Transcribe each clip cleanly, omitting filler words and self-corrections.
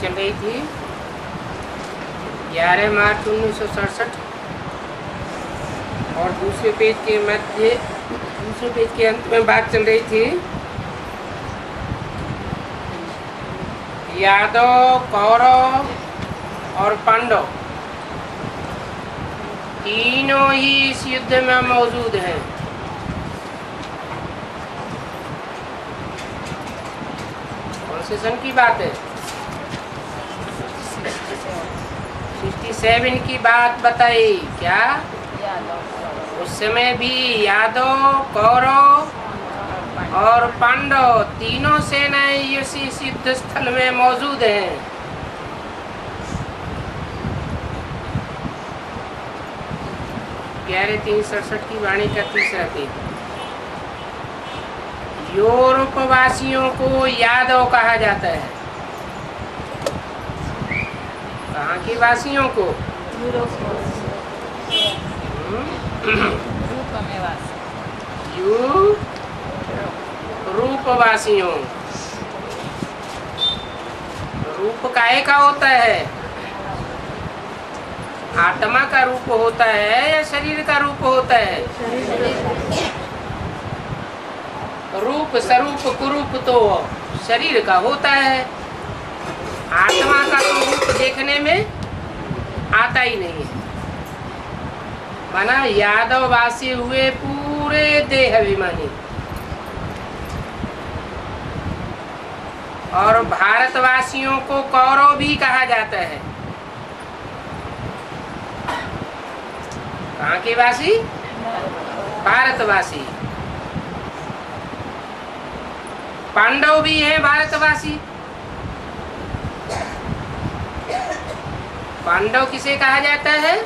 चल रही थी 11 मार्च 1967 और दूसरे पेज के अंत में बात चल रही थी यादव, कौरव और पांडव तीनों ही इस युद्ध में मौजूद हैं। कौन से सन की बात है? 67 की बात बताई। क्या उस समय भी यादव, कौरव और पांडव तीनों सेनाएं इस युद्ध स्थल में मौजूद हैं। 11/3/67 की वाणी का तीसरा पेज। यूरोप वासियों को यादव कहा जाता है। कहाँ के वासियों को? रूपवासियों। रूप काहे का होता है? आत्मा का रूप होता है या शरीर का रूप होता है? रूप स्वरूप कुरूप तो शरीर का होता है। आत्मा का तो रूप देखने में आता ही नहीं है। माना यादववासी हुए पूरे देह अभिमानी और भारतवासियों को कौरव भी कहा जाता है। कहाँ के वासी? भारतवासी। पांडव भी हैं भारतवासी। पांडव किसे कहा जाता है?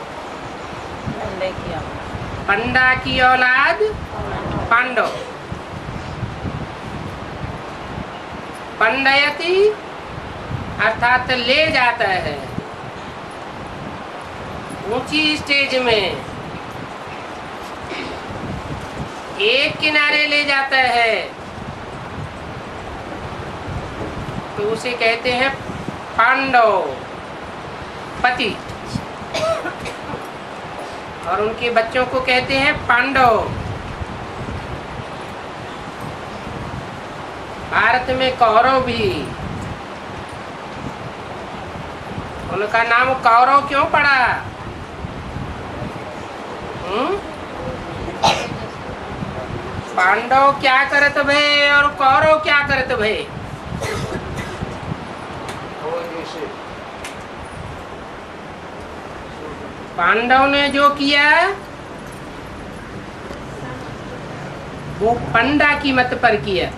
पंडा की औलाद पांडव। पंडयति अर्थात ले जाता है ऊंची स्टेज में, एक किनारे ले जाता है तो उसे कहते हैं पांडव पति, और उनके बच्चों को कहते हैं पांडव। भारत में कौरव भी, उनका नाम कौरव क्यों पड़ा? पांडव क्या करत भय और कौरव क्या करत भय? पांडव ने जो किया वो पंडा की मत पर किया।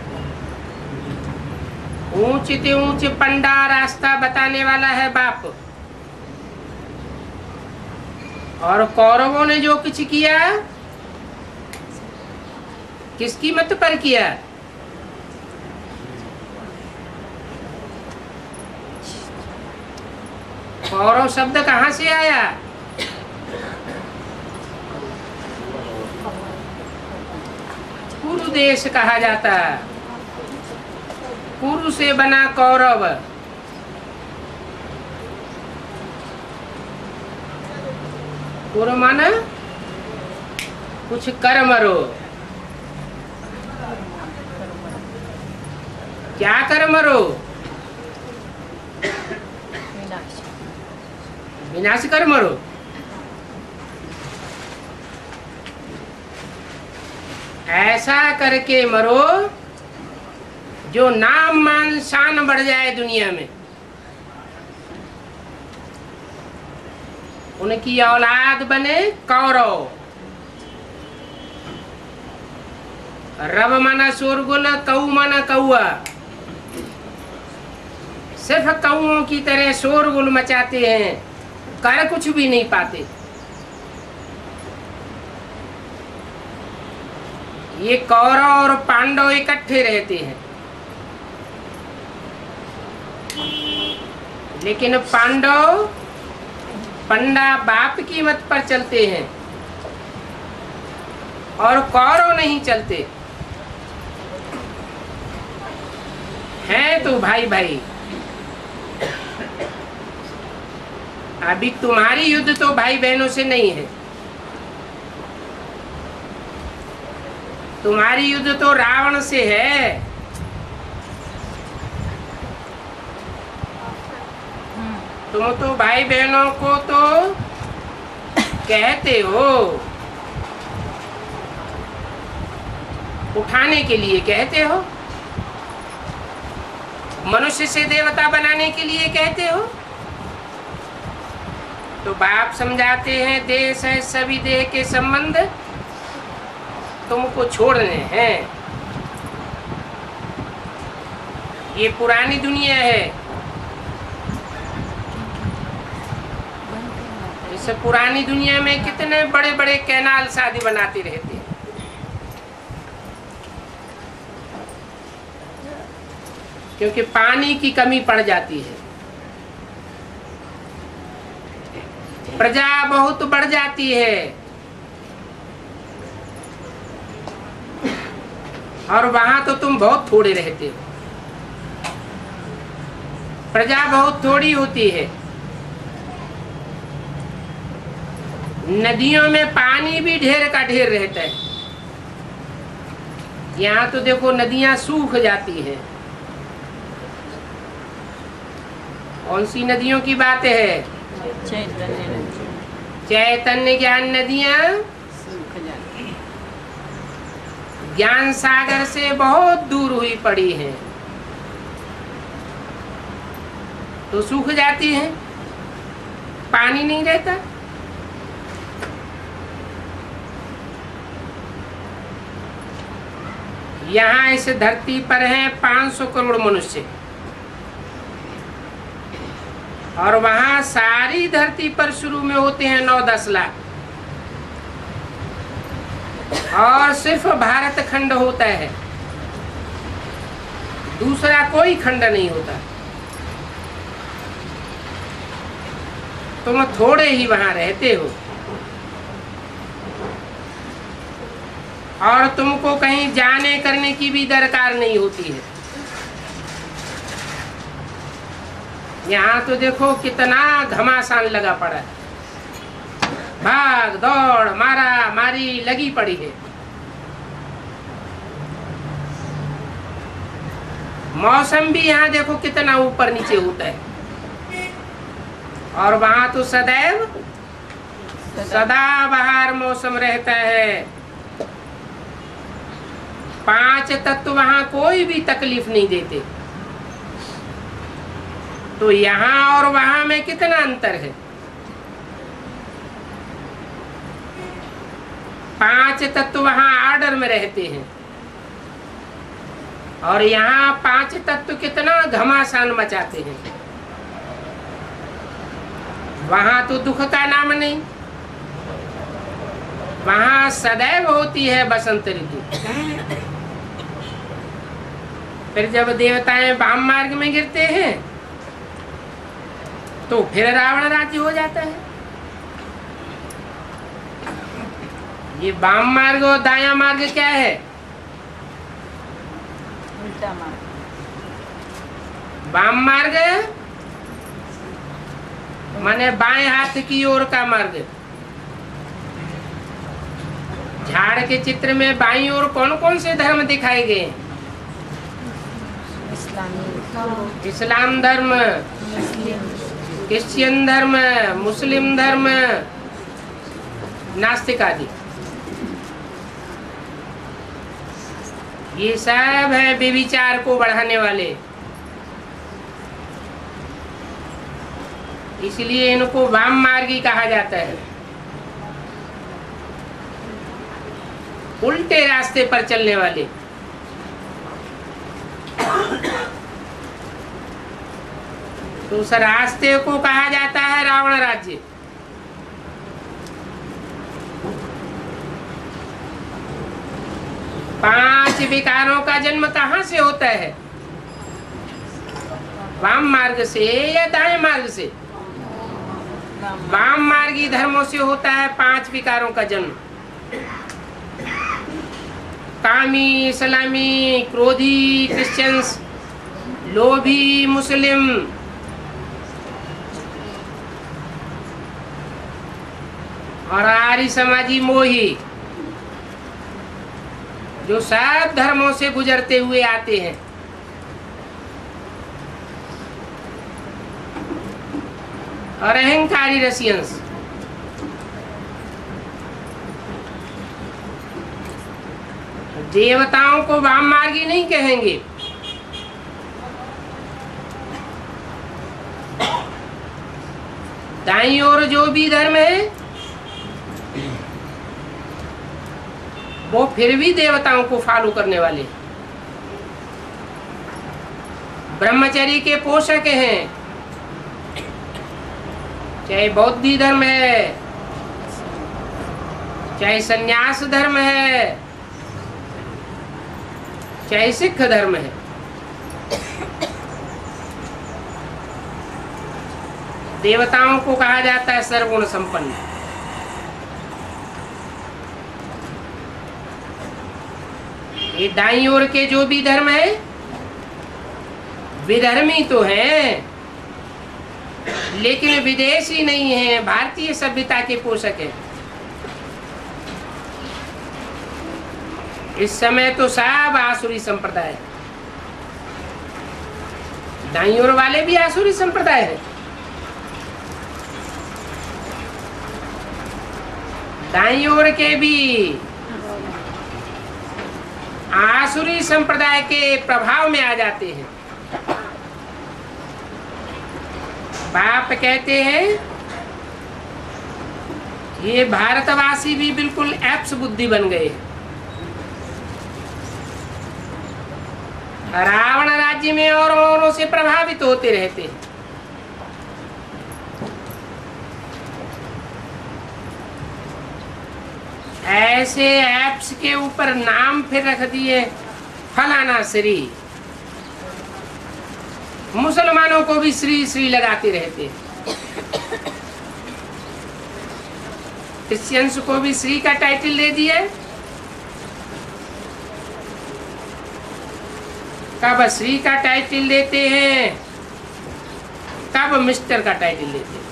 ऊंच ते ऊंच पंडा रास्ता बताने वाला है बाप। और कौरवों ने जो कुछ किया किसकी मत पर किया? कौरव शब्द कहाँ से आया? कुरु देश कहा जाता। कुरु से बना कौरव। कुरु माना कुछ कर मरो। क्या कर मरो? विनाश कर मरो। ऐसा करके मरो जो नाम मान शान बढ़ जाए दुनिया में। उनकी औलाद बने कौरव। रब माना शोरगुल, कऊ माना कौआ। सिर्फ कौओं की तरह शोरगुल मचाते हैं, कर कुछ भी नहीं पाते। ये कौरव और पांडव इकट्ठे रहते हैं, लेकिन पांडव पंडा बाप की मत पर चलते हैं और कौरव नहीं चलते हैं। तो भाई भाई अभी तुम्हारी युद्ध तो भाई बहनों से नहीं है, तुम्हारी युद्ध तो रावण से है। तुम तो भाई बहनों को तो कहते हो, उठाने के लिए कहते हो, मनुष्य से देवता बनाने के लिए कहते हो। तो बाप समझाते हैं देश है सभी देह के संबंध तुमको छोड़ने हैं। ये पुरानी दुनिया है, इस पुरानी दुनिया में कितने बड़े बड़े कैनाल शादी बनाते रहते हैं। क्योंकि पानी की कमी पड़ जाती है, प्रजा बहुत बढ़ जाती है, और वहां तो तुम बहुत थोड़े रहते हो, प्रजा बहुत थोड़ी होती है। नदियों में पानी भी ढेर का ढेर रहता है, यहाँ तो देखो नदियां सूख जाती है। कौन सी नदियों की बात है? चैतन्य ज्ञान नदियां ज्ञान सागर से बहुत दूर हुई पड़ी हैं, तो सूख जाती हैं, पानी नहीं रहता। यहाँ इस धरती पर हैं 500 करोड़ मनुष्य, और वहां सारी धरती पर शुरू में होते हैं 9-10 लाख, और सिर्फ भारत खंड होता है, दूसरा कोई खंड नहीं होता। तुम थोड़े ही वहां रहते हो, और तुमको कहीं जाने करने की भी दरकार नहीं होती है। यहाँ तो देखो कितना घमासान लगा पड़ा है, भाग दौड़ मारा मारी लगी पड़ी है। मौसम भी यहाँ देखो कितना ऊपर नीचे होता है, और वहां तो सदैव सदाबहार मौसम रहता है। 5 तत्व वहां कोई भी तकलीफ नहीं देते। तो यहाँ और वहां में कितना अंतर है? 5 तत्व वहां आर्डर में रहते हैं, और यहाँ 5 तत्व कितना घमासान मचाते हैं। वहां तो दुख का नाम नहीं, वहां सदैव होती है बसंत ऋतु। फिर जब देवताएं वाम मार्ग में गिरते हैं तो फिर रावण राज्य हो जाता है। ये वाम मार्ग और दाया मार्ग क्या है? उल्टा मार्ग। वाम मार्ग माने बाएं हाथ की ओर का मार्ग। झाड़ के चित्र में बाईं ओर कौन कौन से धर्म दिखाए गए? इस्लाम धर्म, क्रिश्चियन धर्म, मुस्लिम धर्म, नास्तिक आदि, ये सब है व्यभिचार को बढ़ाने वाले। इसलिए इनको वाम मार्गी कहा जाता है, उल्टे रास्ते पर चलने वाले। तो उस रास्ते को कहा जाता है रावण राज्य। पांच विकारों का जन्म कहाँ से होता है? वाम मार्ग से या दाएं मार्ग से? वाम मार्गी धर्मों से होता है 5 विकारों का जन्म। कामी इस्लामी, क्रोधी क्रिश्चियंस, लोभी मुस्लिम, और आर्य समाजी मोही, जो सब धर्मों से गुजरते हुए आते हैं। और अहंकारी रसियंस, देवताओं को वाम मार्गी नहीं कहेंगे। दाईं ओर जो भी धर्म है वो फिर भी देवताओं को फॉलो करने वाले, ब्रह्मचर्य के पोषक हैं। चाहे बौद्ध धर्म है, चाहे संन्यास धर्म है, चाहे सिख धर्म है, देवताओं को कहा जाता है सर्वगुण संपन्न। ये दाईं ओर के जो भी धर्म है विधर्मी तो हैं, लेकिन विदेशी नहीं है, भारतीय सभ्यता के पोषक है। इस समय तो सब आसुरी संप्रदाय है, दाईं ओर वाले भी आसुरी संप्रदाय है। दाईं ओर के भी आसुरी संप्रदाय के प्रभाव में आ जाते हैं। बाप कहते हैं ये भारतवासी भी बिल्कुल एप्स बुद्धि बन गए। रावण राज्य में औरों से प्रभावित होते रहते हैं। ऐसे ऐप्स के ऊपर नाम फिर रख दिए फलाना श्री। मुसलमानों को भी श्री श्री लगाते रहते हैं, क्रिश्चियंस को भी श्री का टाइटल दे दिया। कब श्री का टाइटल देते हैं, कब मिस्टर का टाइटल देते हैं।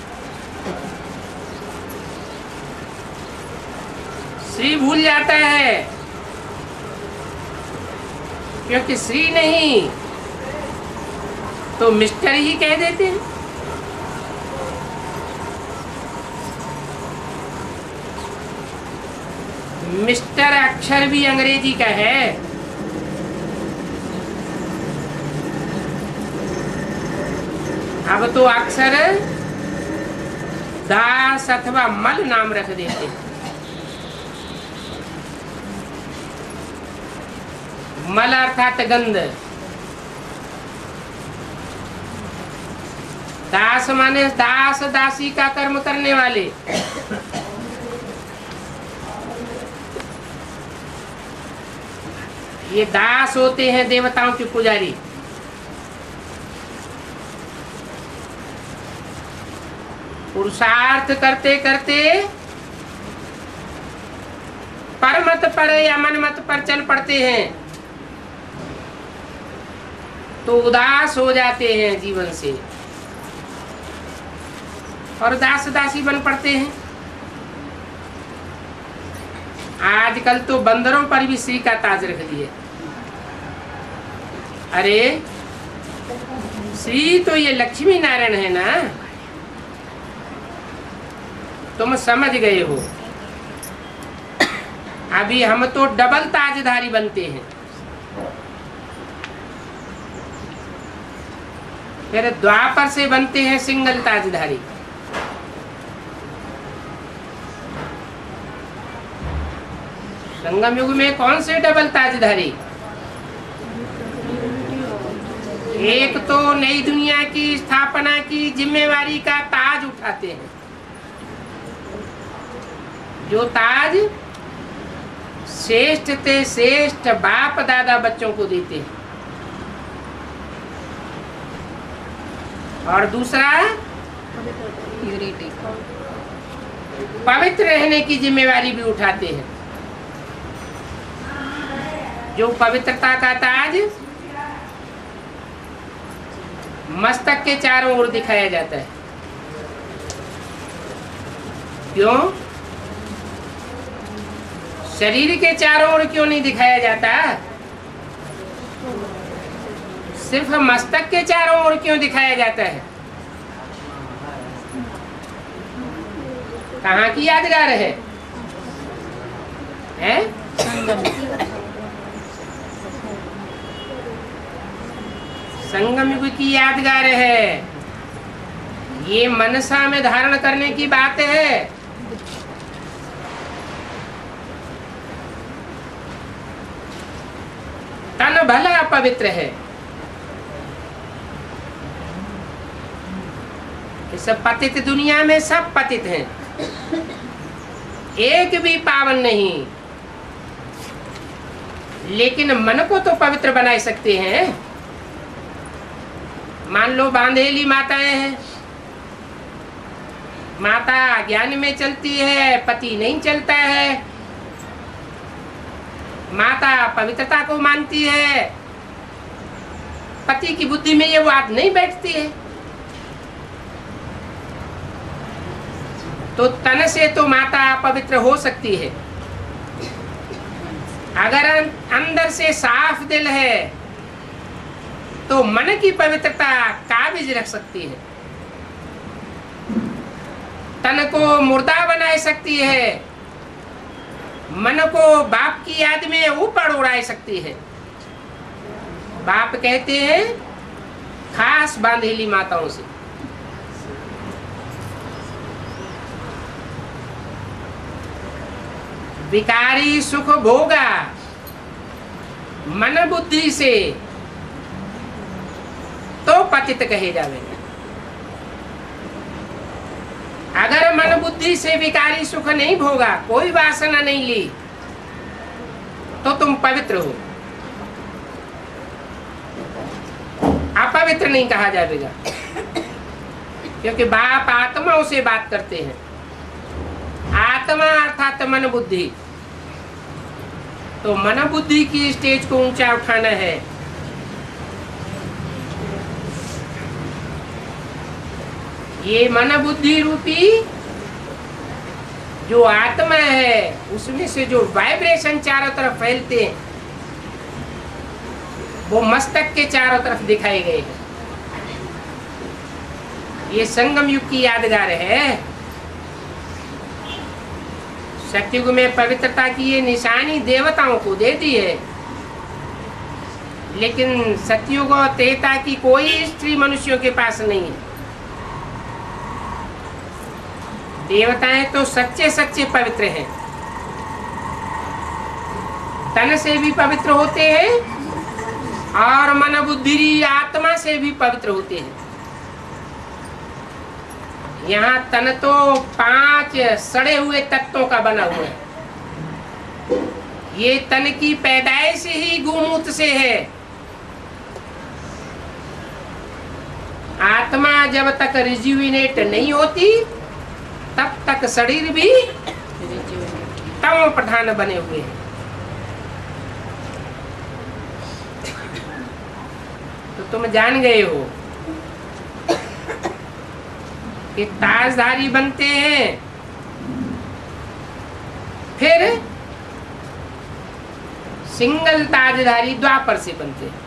श्री भूल जाता है, क्योंकि श्री नहीं तो मिस्टर ही कह देते हैं। मिस्टर अक्षर भी अंग्रेजी का है। अब तो अक्षर दास अथवा मल नाम रख देते हैं। मल अर्थात गंध, दास माने दास दासी का कर्म करने वाले। ये दास होते हैं देवताओं के पुजारी। पुरुषार्थ करते करते परमत पर या मनमत पर चल पड़ते हैं तो उदास हो जाते हैं जीवन से और दास दासी बन पड़ते हैं। आजकल तो बंदरों पर भी श्री का ताज रख दिए। अरे श्री तो ये लक्ष्मी नारायण है ना, तुम समझ गए हो। अभी हम तो डबल ताजधारी बनते हैं, फिर द्वापर से बनते हैं सिंगल ताजधारी। संगम युग में कौन से डबल ताजधारी? एक तो नई दुनिया की स्थापना की जिम्मेवारी का ताज उठाते हैं, जो ताज श्रेष्ठ ते श्रेष्ठ बाप दादा बच्चों को देते हैं, और दूसरा पवित्र रहने की जिम्मेवारी भी उठाते हैं। जो पवित्रता का ताज मस्तक के चारों ओर दिखाया जाता है। क्यों? शरीर के चारों ओर क्यों नहीं दिखाया जाता? सिर्फ मस्तक के चारों ओर क्यों दिखाया जाता है? कहाँ की यादगार है? हैं? संगम युग की यादगार है। ये मनसा में धारण करने की बात है। तन भला पवित्र है। इस पतित दुनिया में सब पतित हैं, एक भी पावन नहीं। लेकिन मन को तो पवित्र बना सकते हैं। मान लो बांधेली माताएं हैं, माता ज्ञान में चलती है, पति नहीं चलता है। माता पवित्रता को मानती है, पति की बुद्धि में ये बात नहीं बैठती है। तो तन से तो माता पवित्र हो सकती है। अगर अंदर से साफ दिल है तो मन की पवित्रता काबिज रख सकती है, तन को मुर्दा बना सकती है, मन को बाप की याद में ऊपर उड़ा सकती है। बाप कहते हैं खास बांधेली माताओं से, विकारी सुख भोगा मन बुद्धि से तो पतित कहे जावेगा। अगर मन बुद्धि से विकारी सुख नहीं भोगा, कोई वासना नहीं ली, तो तुम पवित्र हो। अपवित्र नहीं कहा जाएगा, क्योंकि बाप आत्माओं से बात करते हैं। आत्मा अर्थात मन बुद्धि। तो मन बुद्धि की स्टेज को ऊंचा उठाना है। ये मन बुद्धि रूपी जो आत्मा है, उसमें से जो वाइब्रेशन चारों तरफ फैलते हैं, वो मस्तक के चारों तरफ दिखाए गए हैं। ये संगम युग की यादगार है। सतयुग में पवित्रता की ये निशानी देवताओं को दे दी है, लेकिन सतयुग और त्रेता की कोई स्त्री मनुष्यों के पास नहीं है। देवताएं तो सच्चे सच्चे पवित्र हैं, तन से भी पवित्र होते हैं और मन बुद्धि आत्मा से भी पवित्र होते हैं। यहाँ तन तो 5 सड़े हुए तत्वों का बना हुआ है। ये तन की पैदाइश ही गोमूत्र से है। आत्मा जब तक रिज्यूविनेट नहीं होती, तब तक शरीर भी तमो प्रधान बने हुए हैं। तो तुम जान गए हो कि ताजधारी बनते हैं, फिर सिंगल ताजधारी द्वापर से बनते हैं।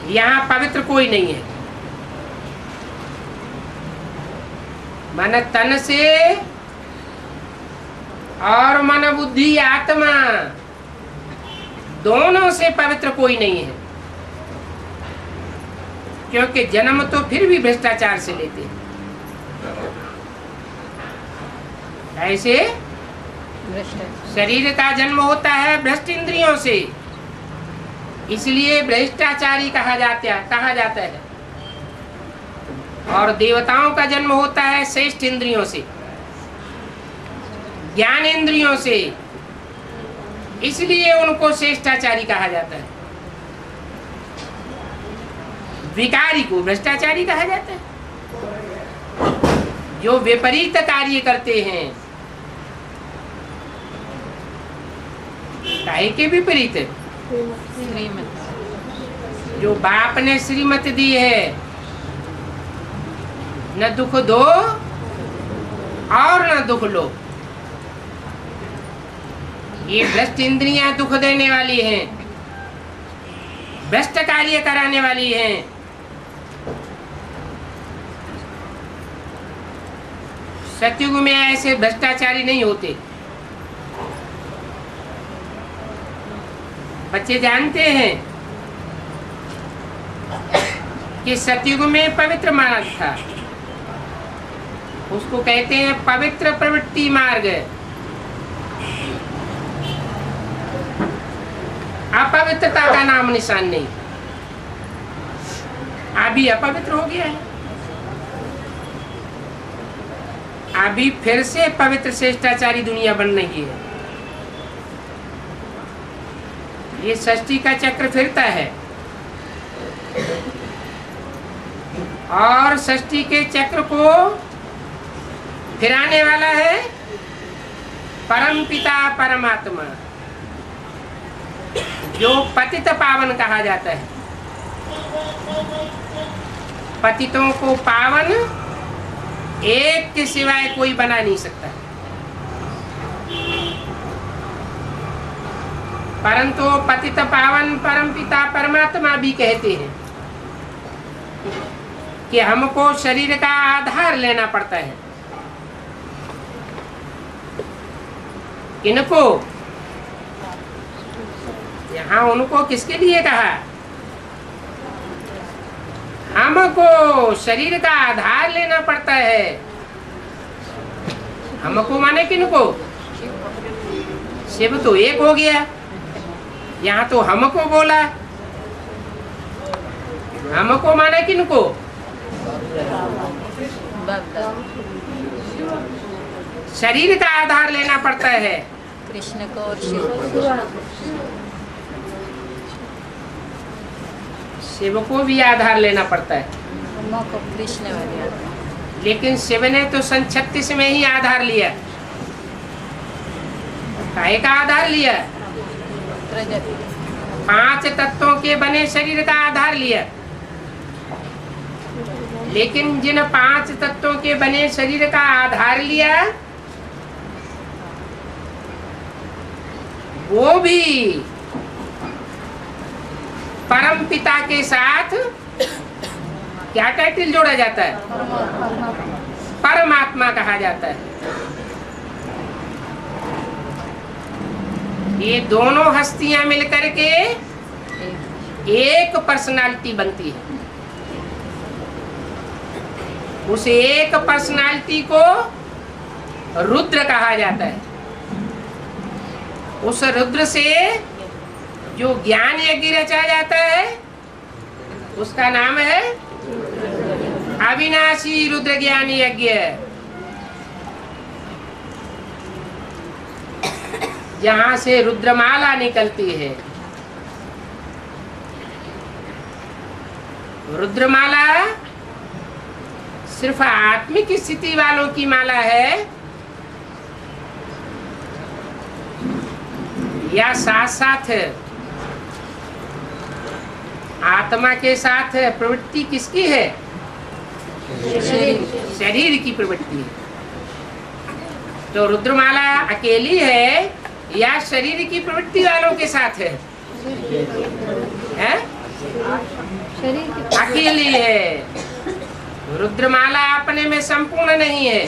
यहाँ पवित्र कोई नहीं है। मन तन से और मन बुद्धि आत्मा दोनों से पवित्र कोई नहीं है, क्योंकि जन्म तो फिर भी भ्रष्टाचार से लेते हैं। ऐसे शरीर का जन्म होता है भ्रष्ट इंद्रियों से, इसलिए भ्रष्टाचारी कहा जाता है। और देवताओं का जन्म होता है श्रेष्ठ इंद्रियों से, ज्ञान इंद्रियों से, इसलिए उनको श्रेष्ठाचारी कहा जाता है। विकारी को भ्रष्टाचारी कहा जाता है। जो विपरीत कार्य करते हैं, काहे के विपरीत? जो बाप ने श्रीमत दी है, न दुख दो और न दुख लो। ये भ्रष्ट इंद्रियां दुख देने वाली हैं, भ्रष्ट कार्य कराने वाली हैं। सतयुग में ऐसे भ्रष्टाचारी नहीं होते। बच्चे जानते हैं कि सतयुग में पवित्र मार्ग था, उसको कहते हैं पवित्र प्रवृत्ति मार्ग। अपवित्रता का नाम निशान नहीं। अभी अपवित्र हो गया है, अभी फिर से पवित्र श्रेष्ठाचारी दुनिया बन रही है। ये सृष्टि का चक्र फिरता है और सृष्टि के चक्र को फिराने वाला है परम पिता परमात्मा, जो पतित पावन कहा जाता है। पतितों को पावन एक के सिवाय कोई बना नहीं सकता, परंतु पतित पावन परम पिता परमात्मा भी कहते हैं कि हमको शरीर का आधार लेना पड़ता है। किनको? यहाँ उनको किसके लिए कहा? हमको शरीर का आधार लेना पड़ता है। हमको माने किनको? शिव तो एक हो गया, यहाँ तो हमको बोला। हमको माने किनको? शरीर का आधार लेना पड़ता है कृष्ण को और शिव को। शिव को भी आधार लेना पड़ता है, को कृष्ण वाले। लेकिन शिव ने तो सन 36 में ही आधार लिया। काहे का आधार लिया? 5 तत्वों के बने शरीर का आधार लिया। लेकिन जिन 5 तत्वों के बने शरीर का आधार लिया, वो भी परम पिता के साथ क्या टाइटल जोड़ा जाता है? परमात्मा कहा जाता है। ये दोनों हस्तियां मिलकर के एक पर्सनालिटी बनती है। उस एक पर्सनालिटी को रुद्र कहा जाता है। उस रुद्र से जो ज्ञान यज्ञ रचा जाता है, उसका नाम है अविनाशी रुद्र ज्ञान यज्ञ। जहां से रुद्रमाला निकलती है। रुद्रमाला सिर्फ आत्मिक स्थिति वालों की माला है, या साथ साथ आत्मा के साथ प्रवृत्ति किसकी है? शरीर की प्रवृत्ति है। तो रुद्रमाला अकेली है या शरीर की प्रवृत्ति वालों के साथ है? अकेली है। रुद्रमाला अपने में संपूर्ण नहीं है।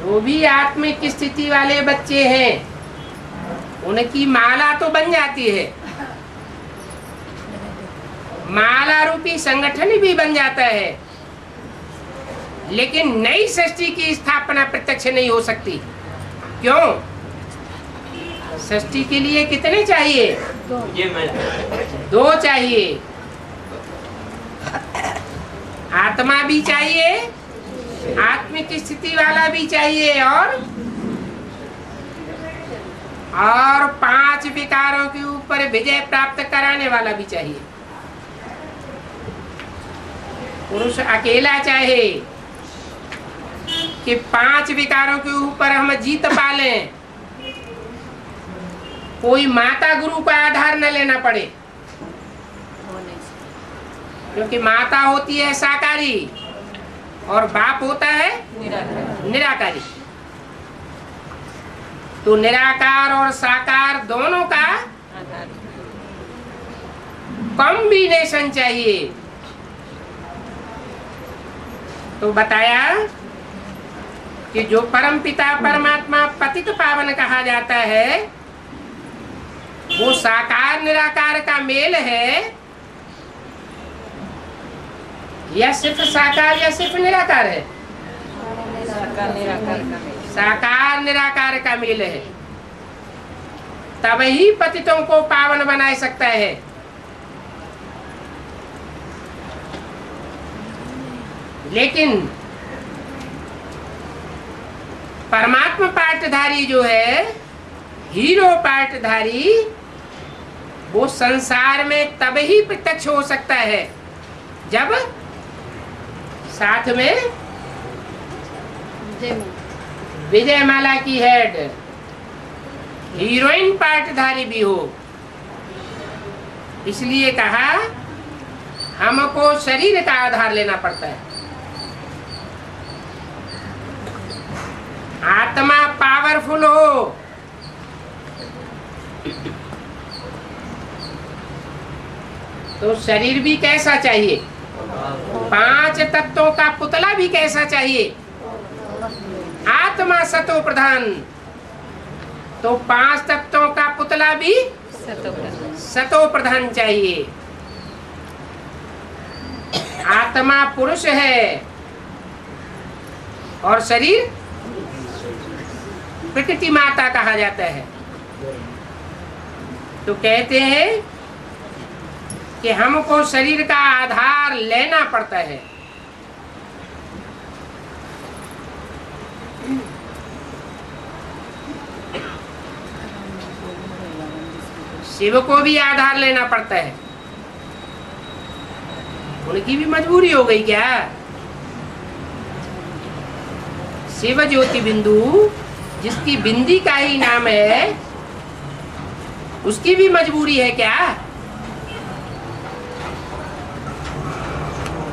जो भी आत्मिक स्थिति वाले बच्चे हैं, उनकी माला तो बन जाती है, माला रूपी संगठन भी बन जाता है, लेकिन नई सृष्टि की स्थापना प्रत्यक्ष नहीं हो सकती। क्यों? सृष्टि के लिए कितने चाहिए? 2 चाहिए। आत्मा भी चाहिए, आत्मिक स्थिति वाला भी चाहिए, और 5 विकारों के ऊपर विजय प्राप्त कराने वाला भी चाहिए। पुरुष अकेला चाहे कि 5 विकारों के ऊपर हम जीत पालें, कोई माता गुरु का आधार न लेना पड़े, क्योंकि माता होती है साकारी और बाप होता है निराकारी। तो निराकार और साकार दोनों का कॉम्बिनेशन चाहिए। तो बताया कि जो परम पिता परमात्मा पतित पावन कहा जाता है वो साकार निराकार का मेल है, या सिर्फ साकार या सिर्फ निराकार है? साकार निराकार का मेल है, तब ही पतितों को पावन बना सकता है। लेकिन परमात्मा पाठधारी जो है, हीरो पाठधारी, वो संसार में तब ही प्रत्यक्ष हो सकता है जब साथ में विजय माला की हेड हीरोइन पाठधारी भी हो। इसलिए कहा हमको शरीर का आधार लेना पड़ता है। आत्मा पावरफुल हो तो शरीर भी कैसा चाहिए? 5 तत्वों का पुतला भी कैसा चाहिए? आत्मा सतो प्रधान, तो 5 तत्वों का पुतला भी सतो प्रधान चाहिए। आत्मा पुरुष है और शरीर प्रकृति माता कहा जाता है। तो कहते हैं कि हमको शरीर का आधार लेना पड़ता है। शिव को भी आधार लेना पड़ता है। उनकी भी मजबूरी हो गई क्या? शिव ज्योति बिंदु, जिसकी बिंदी का ही नाम है, उसकी भी मजबूरी है क्या?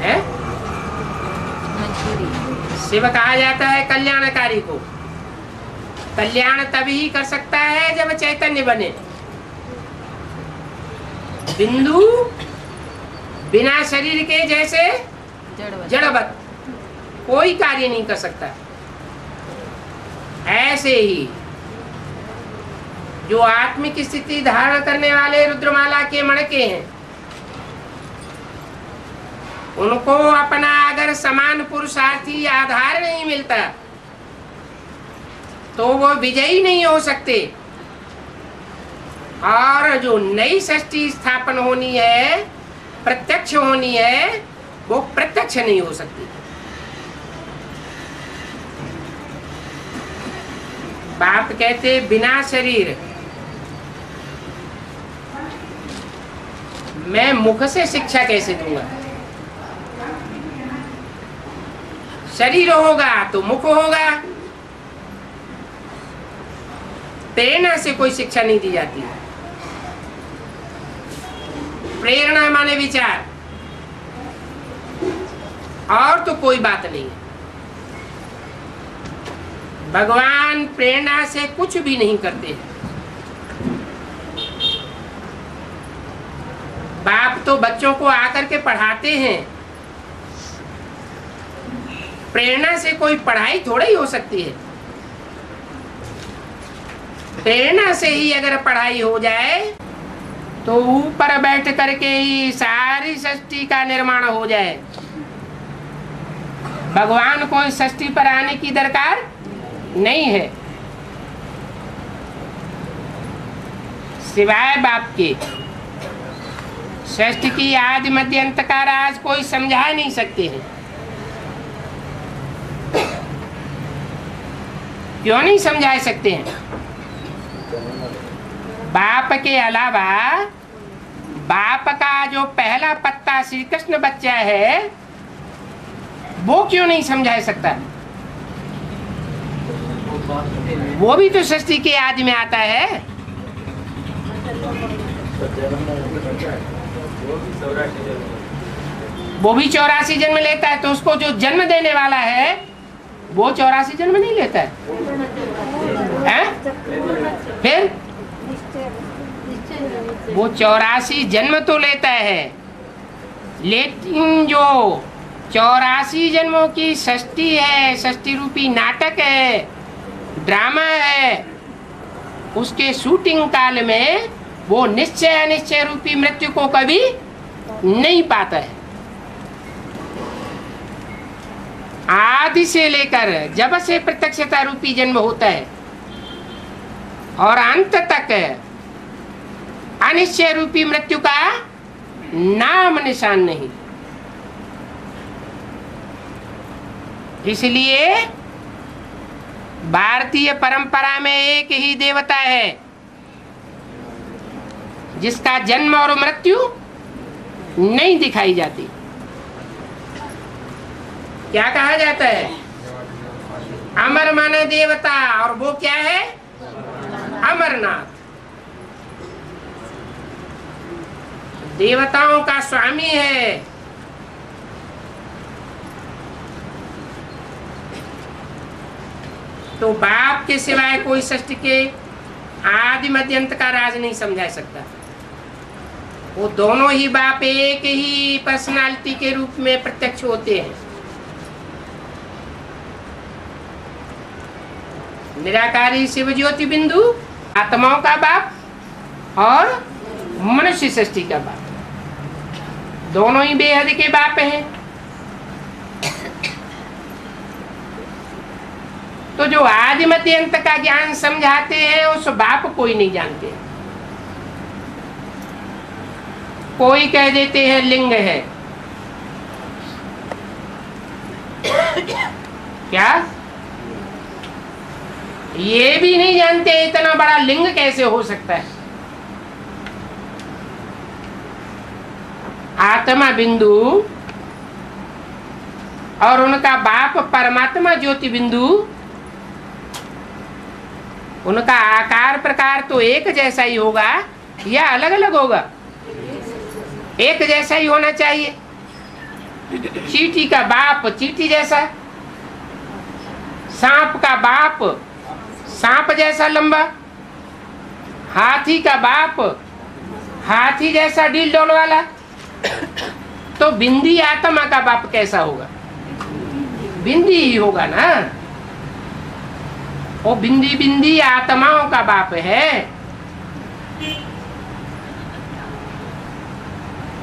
है? शिव कहा जाता है कल्याणकारी को। कल्याण तभी कर सकता है जब चैतन्य बने। बिंदु बिना शरीर के जैसे जड़वत कोई कार्य नहीं कर सकता। ऐसे ही जो आत्मिक स्थिति धारण करने वाले रुद्रमाला के मणके हैं, उनको अपना अगर समान पुरुषार्थी आधार नहीं मिलता तो वो विजयी नहीं हो सकते। और जो नई सृष्टि स्थापन होनी है, प्रत्यक्ष होनी है, वो प्रत्यक्ष नहीं हो सकती। बाप कहते बिना शरीर मैं मुख से शिक्षा कैसे दूंगा? शरीर होगा तो मुख होगा। प्रेरणा से कोई शिक्षा नहीं दी जाती। प्रेरणा माने विचार, और तो कोई बात नहीं है। भगवान प्रेरणा से कुछ भी नहीं करते। बाप तो बच्चों को आकर के पढ़ाते हैं। प्रेरणा से कोई पढ़ाई थोड़ा ही हो सकती है। प्रेरणा से ही अगर पढ़ाई हो जाए तो ऊपर बैठ करके ही सारी सृष्टि का निर्माण हो जाए। भगवान को इस सृष्टि पर आने की दरकार नहीं है, सिवाय बाप के। सृष्टि की आदि मध्य अंत का राज कोई समझा नहीं सकते हैं। क्यों नहीं समझा सकते हैं? बाप के अलावा बाप का जो पहला पत्ता श्री कृष्ण बच्चा है, वो क्यों नहीं समझा सकता? वो भी तो सृष्टि के आदि में आता है। वो भी 84 जन्म लेता है, तो उसको जो जन्म देने वाला है वो 84 जन्म नहीं लेता है? फिर वो 84 जन्म तो लेता है, लेकिन जो 84 जन्मों की षष्ठी है, षष्ठी रूपी नाटक है, ड्रामा है, उसके शूटिंग काल में वो निश्चय अनिश्चय रूपी मृत्यु को कभी नहीं पाता है। आदि से लेकर जब से प्रत्यक्षता रूपी जन्म होता है और अंत तक अनिश्चय रूपी मृत्यु का नाम निशान नहीं। इसलिए भारतीय परंपरा में एक ही देवता है जिसका जन्म और मृत्यु नहीं दिखाई जाती। क्या कहा जाता है? अमर माने देवता, और वो क्या है? अमरनाथ। देवताओं का स्वामी है। तो बाप के सिवाय कोई सृष्टि के आदि मध्य अंत का राज नहीं समझा सकता। वो दोनों ही बाप एक ही पर्सनालिटी के रूप में प्रत्यक्ष होते हैं। निराकारी शिव ज्योति बिंदु आत्माओं का बाप और मनुष्य सृष्टि का बाप, दोनों ही बेहद के बाप हैं। तो जो आदि मध्य अंत का ज्ञान समझाते हैं उस बाप को ही नहीं जानते। कोई कह देते हैं लिंग है, क्या ये भी नहीं जानते इतना बड़ा लिंग कैसे हो सकता है। आत्मा बिंदु और उनका बाप परमात्मा ज्योति बिंदु, उनका आकार प्रकार तो एक जैसा ही होगा या अलग अलग होगा? एक जैसा ही होना चाहिए। चींटी का बाप चींटी जैसा, सांप का बाप सांप जैसा लंबा, हाथी का बाप हाथी जैसा डील डोल वाला। तो बिंदी आत्मा का बाप कैसा होगा? बिंदी ही होगा ना। वो बिंदी बिंदी आत्माओं का बाप है।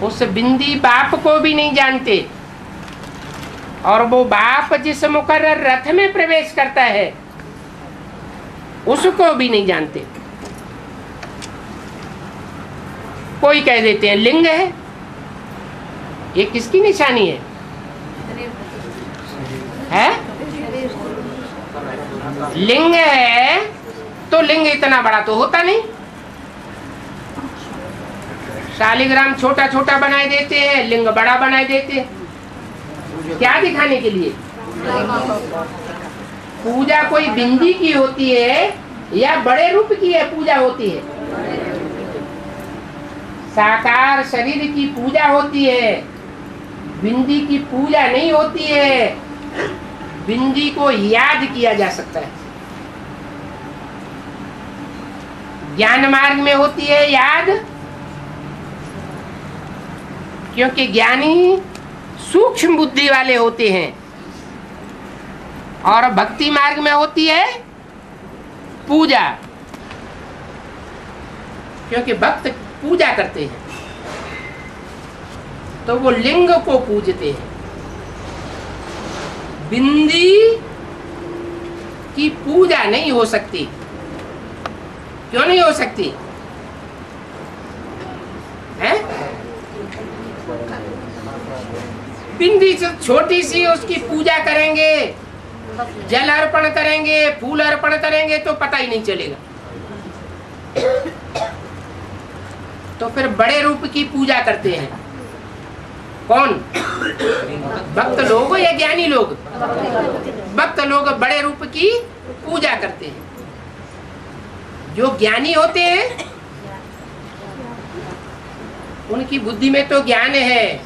उस बिंदी बाप को भी नहीं जानते, और वो बाप जिस मुकर्रर रथ में प्रवेश करता है उसको भी नहीं जानते। कोई कह देते हैं लिंग है। ये किसकी निशानी है? लिंग है तो लिंग इतना बड़ा तो होता नहीं। शालिग्राम छोटा छोटा बनाए देते हैं, लिंग बड़ा बनाए देते हैं। क्या दिखाने के लिए? पूजा कोई बिंदी की होती है या बड़े रूप की है पूजा होती है? साकार शरीर की पूजा होती है, बिंदी की पूजा नहीं होती है। बिंदी को याद किया जा सकता है, ज्ञान मार्ग में होती है याद, क्योंकि ज्ञानी सूक्ष्म बुद्धि वाले होते हैं, और भक्ति मार्ग में होती है पूजा, क्योंकि भक्त पूजा करते हैं तो वो लिंग को पूजते हैं। बिंदी की पूजा नहीं हो सकती। क्यों नहीं हो सकती है? बिंदी से छोटी सी उसकी पूजा करेंगे, जल अर्पण करेंगे, फूल अर्पण करेंगे तो पता ही नहीं चलेगा। तो फिर बड़े रूप की पूजा करते हैं कौन? भक्त लोग या ज्ञानी लोग? भक्त लोग बड़े रूप की पूजा करते हैं। जो ज्ञानी होते हैं उनकी बुद्धि में तो ज्ञान है,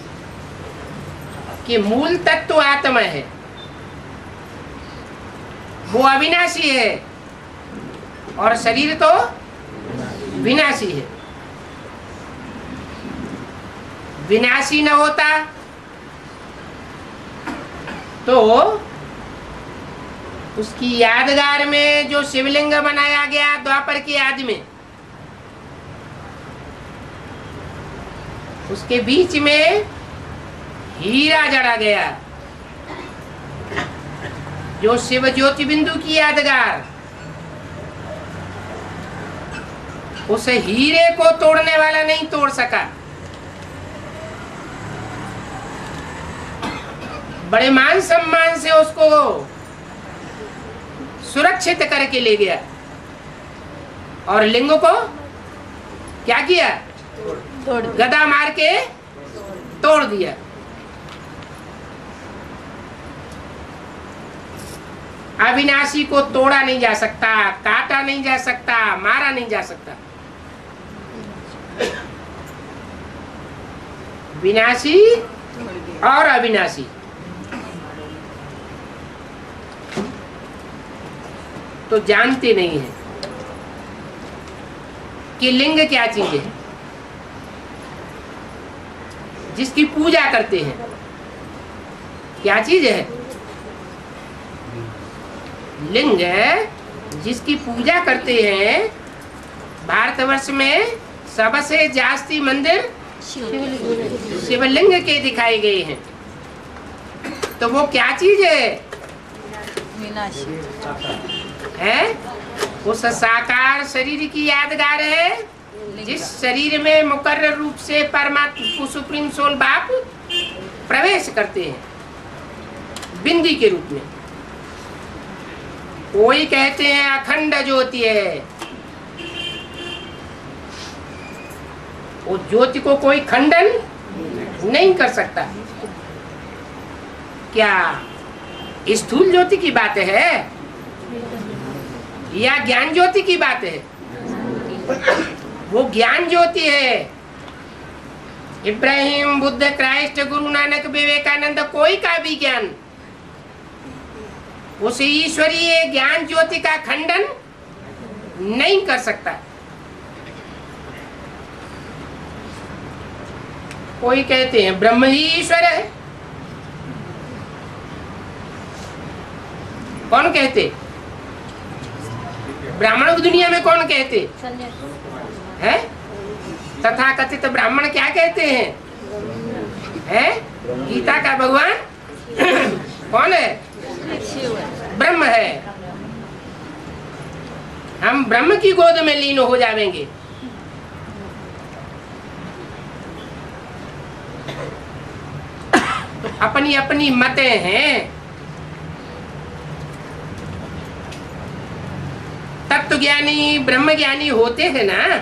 कि मूल तत्व आत्मा है, वो अविनाशी है और शरीर तो विनाशी है। विनाशी न होता तो उसकी यादगार में जो शिवलिंग बनाया गया द्वापर की आदि में, उसके बीच में हीरा जड़ा गया, जो शिव ज्योति बिंदु की यादगार। उस हीरे को तोड़ने वाला नहीं तोड़ सका। बड़े मान सम्मान से उसको सुरक्षित करके ले गया और लिंग को क्या किया? गदा मार के तोड़ दिया। अविनाशी को तोड़ा नहीं जा सकता, काटा नहीं जा सकता, मारा नहीं जा सकता। विनाशी और अविनाशी। तो जानते नहीं है कि लिंग क्या चीज है, जिसकी पूजा करते हैं। क्या चीज है? लिंग जिसकी पूजा करते हैं। भारतवर्ष में सबसे जास्ती मंदिर शिवलिंग के दिखाए गए हैं। तो वो क्या चीज है? विनाशी है उस साकार शरीर की यादगार है, जिस शरीर में मुकर्रर रूप से परमात्मा सुप्रीम सोल बाप प्रवेश करते हैं बिंदी के रूप में। कोई कहते हैं अखंड ज्योति है। वो ज्योति को कोई खंडन नहीं कर सकता। क्या स्थूल ज्योति की बात है या ज्ञान ज्योति की बात है? वो ज्ञान ज्योति है। इब्राहिम, बुद्ध, क्राइस्ट, गुरु नानक, विवेकानंद, कोई का भी ज्ञान उस ईश्वरीय ज्ञान ज्योति का खंडन नहीं कर सकता। कोई कहते हैं ब्रह्म ही ईश्वर है। कौन कहते? ब्राह्मणों की दुनिया में कौन कहते हैं? तथाकथित ब्राह्मण क्या कहते हैं? गीता का भगवान कौन है? ब्रह्म है। हम ब्रह्म की गोद में लीन हो जाएंगे। तो अपनी अपनी मतें हैं। तत्व ज्ञानी ब्रह्म ज्ञानी होते हैं ना,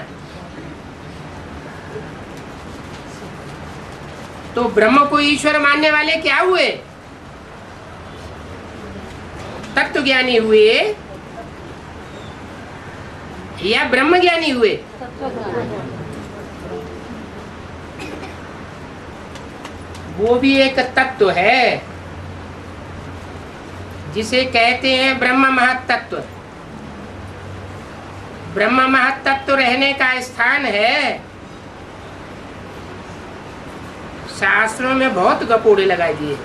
तो ब्रह्म को ईश्वर मानने वाले क्या हुए? तत्व ज्ञानी हुए या ब्रह्म ज्ञानी हुए? वो भी एक तत्व है जिसे कहते हैं ब्रह्म महत्तत्व। ब्रह्म महत्तत्व रहने का स्थान है। शास्त्रों में बहुत गपोड़े लगाए दिए।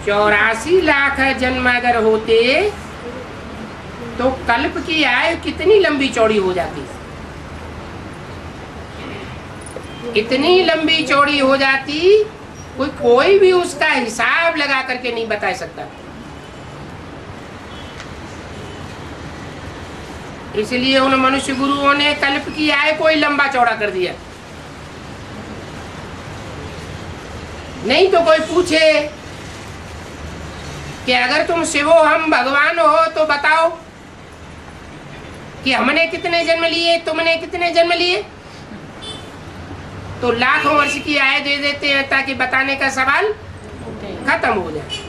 84 लाख जन्म अगर होते तो कल्प की आयु कितनी लंबी चौड़ी हो जाती। इतनी लंबी चौड़ी हो जाती, कोई भी उसका हिसाब लगा करके नहीं बता सकता। इसलिए उन मनुष्य गुरुओं ने कल्प की आयु को ही लंबा चौड़ा कर दिया। नहीं तो कोई पूछे कि अगर तुम शिव हो, हम भगवान हो, तो बताओ कि हमने कितने जन्म लिए, तुमने कितने जन्म लिए। तो लाखों वर्ष की आयु दे देते हैं ताकि बताने का सवाल खत्म हो जाए।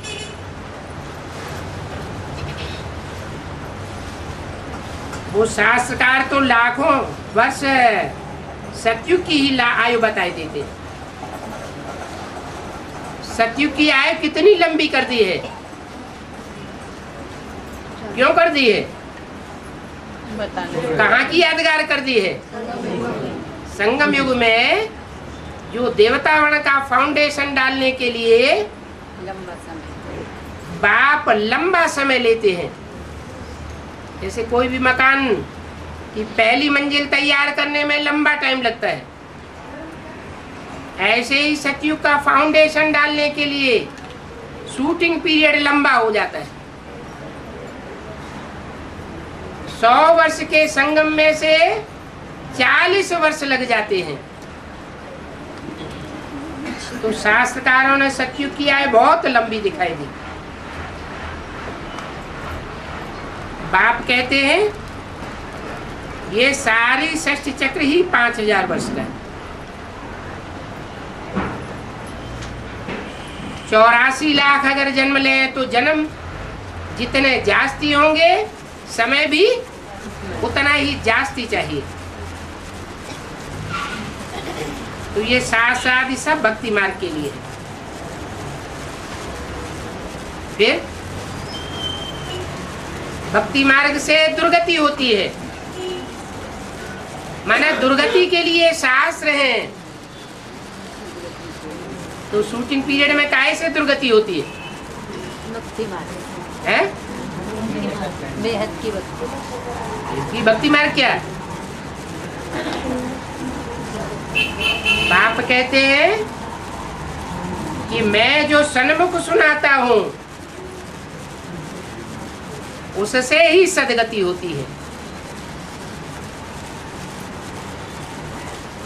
वो शास्त्रकार तो लाखों वर्ष सतयुग की ही आयु बताई देते। सतयुग की आयु कितनी लंबी कर दी है? क्यों कर दी है? बताने कहाँ की यादगार कर दी है? संगम युग में जो देवतावर्ण का फाउंडेशन डालने के लिए लंबा समय बाप लंबा समय लेते हैं। जैसे कोई भी मकान की पहली मंजिल तैयार करने में लंबा टाइम लगता है, ऐसे ही सतयुग का फाउंडेशन डालने के लिए शूटिंग पीरियड लंबा हो जाता है। 100 वर्ष के संगम में से 40 वर्ष लग जाते हैं। तो शास्त्रकारों ने सतयुग की आयु बहुत लंबी दिखाई दी। बाप कहते हैं ये सारी षष्ठ चक्र ही 5000 वर्ष का है। 84 लाख अगर जन्म लें तो जन्म जितने जास्ती होंगे, समय भी उतना ही जास्ती चाहिए। तो ये साथ साथ ही सब भक्ति मार्ग के लिए है। फिर भक्ति मार्ग से दुर्गति होती है, माने दुर्गति के लिए शास्त्र हैं। तो शूटिंग पीरियड में काहे से दुर्गति होती है? भक्ति मार्ग हैं? बेहद की भक्ति। इसकी भक्ति मार्ग क्या है? बाप कहते हैं कि मैं जो सन्मुख सुनाता हूं उससे ही सदगति होती है।